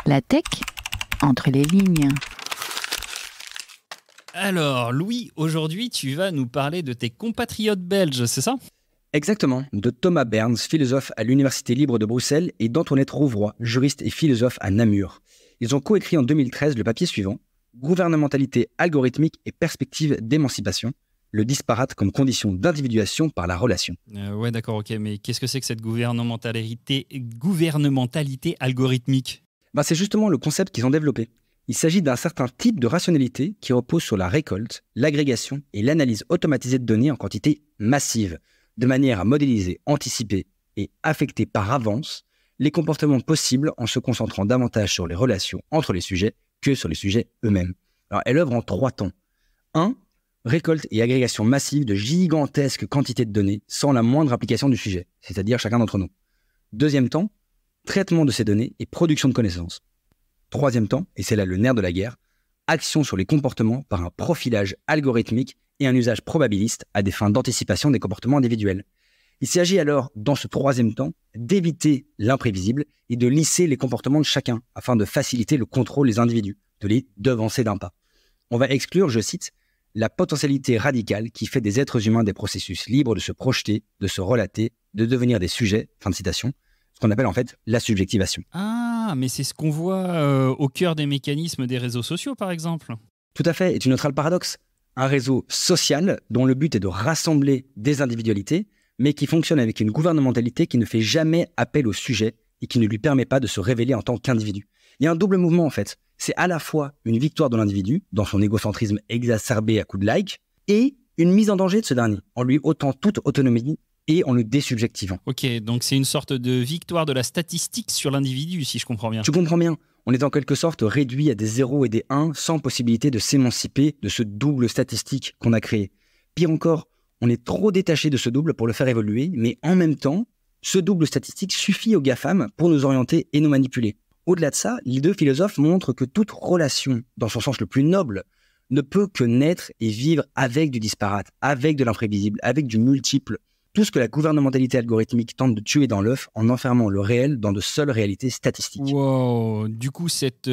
La tech, entre les lignes. Alors, Louis, aujourd'hui, tu vas nous parler de tes compatriotes belges, c'est ça ? Exactement, de Thomas Berns, philosophe à l'Université libre de Bruxelles, et d'Antoinette Rouvroy, juriste et philosophe à Namur. Ils ont coécrit en 2013 le papier suivant, Gouvernementalité algorithmique et perspective d'émancipation, le disparate comme condition d'individuation par la relation. Ouais, d'accord, ok, mais qu'est-ce que c'est que cette gouvernementalité algorithmique ? C'est justement le concept qu'ils ont développé. Il s'agit d'un certain type de rationalité qui repose sur la récolte, l'agrégation et l'analyse automatisée de données en quantité massive, de manière à modéliser, anticiper et affecter par avance les comportements possibles en se concentrant davantage sur les relations entre les sujets que sur les sujets eux-mêmes. Alors, elle œuvre en 3 temps. 1. Récolte et agrégation massive de gigantesques quantités de données sans la moindre application du sujet, c'est-à-dire chacun d'entre nous. 2e temps, traitement de ces données et production de connaissances. 3e temps, et c'est là le nerf de la guerre, action sur les comportements par un profilage algorithmique et un usage probabiliste à des fins d'anticipation des comportements individuels. Il s'agit alors, dans ce 3e temps, d'éviter l'imprévisible et de lisser les comportements de chacun afin de faciliter le contrôle des individus, de les devancer d'un pas. On va exclure, je cite, la potentialité radicale qui fait des êtres humains des processus libres de se projeter, de se relater, de devenir des sujets, fin de citation, ce qu'on appelle en fait la subjectivation. Ah, mais c'est ce qu'on voit au cœur des mécanismes des réseaux sociaux, par exemple. Tout à fait, et tu noteras le paradoxe. Un réseau social dont le but est de rassembler des individualités, mais qui fonctionne avec une gouvernementalité qui ne fait jamais appel au sujet et qui ne lui permet pas de se révéler en tant qu'individu. Il y a un double mouvement en fait. C'est à la fois une victoire de l'individu, dans son égocentrisme exacerbé à coups de like, et une mise en danger de ce dernier, en lui ôtant toute autonomie et en le désubjectivant. Ok, donc c'est une sorte de victoire de la statistique sur l'individu, si je comprends bien. Tu comprends bien. On est en quelque sorte réduit à des 0 et des 1 sans possibilité de s'émanciper de ce double statistique qu'on a créé. Pire encore, on est trop détaché de ce double pour le faire évoluer, mais en même temps, ce double statistique suffit aux GAFAM pour nous orienter et nous manipuler. Au-delà de ça, les 2 philosophes montrent que toute relation, dans son sens le plus noble, ne peut que naître et vivre avec du disparate, avec de l'imprévisible, avec du multiple. Tout ce que la gouvernementalité algorithmique tente de tuer dans l'œuf en enfermant le réel dans de seules réalités statistiques. Wow, du coup, c'est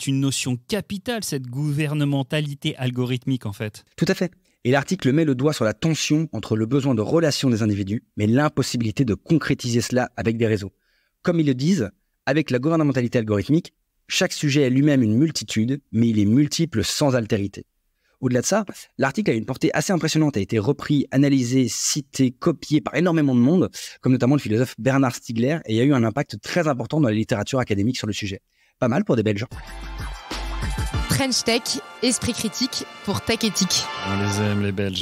une notion capitale, cette gouvernementalité algorithmique, en fait. Tout à fait. Et l'article met le doigt sur la tension entre le besoin de relations des individus, mais l'impossibilité de concrétiser cela avec des réseaux. Comme ils le disent, avec la gouvernementalité algorithmique, chaque sujet est lui-même une multitude, mais il est multiple sans altérité. Au-delà de ça, l'article a une portée assez impressionnante, a été repris, analysé, cité, copié par énormément de monde, comme notamment le philosophe Bernard Stiegler, et il y a eu un impact très important dans la littérature académique sur le sujet. Pas mal pour des Belges. French Tech, esprit critique pour tech éthique. On les aime, les Belges.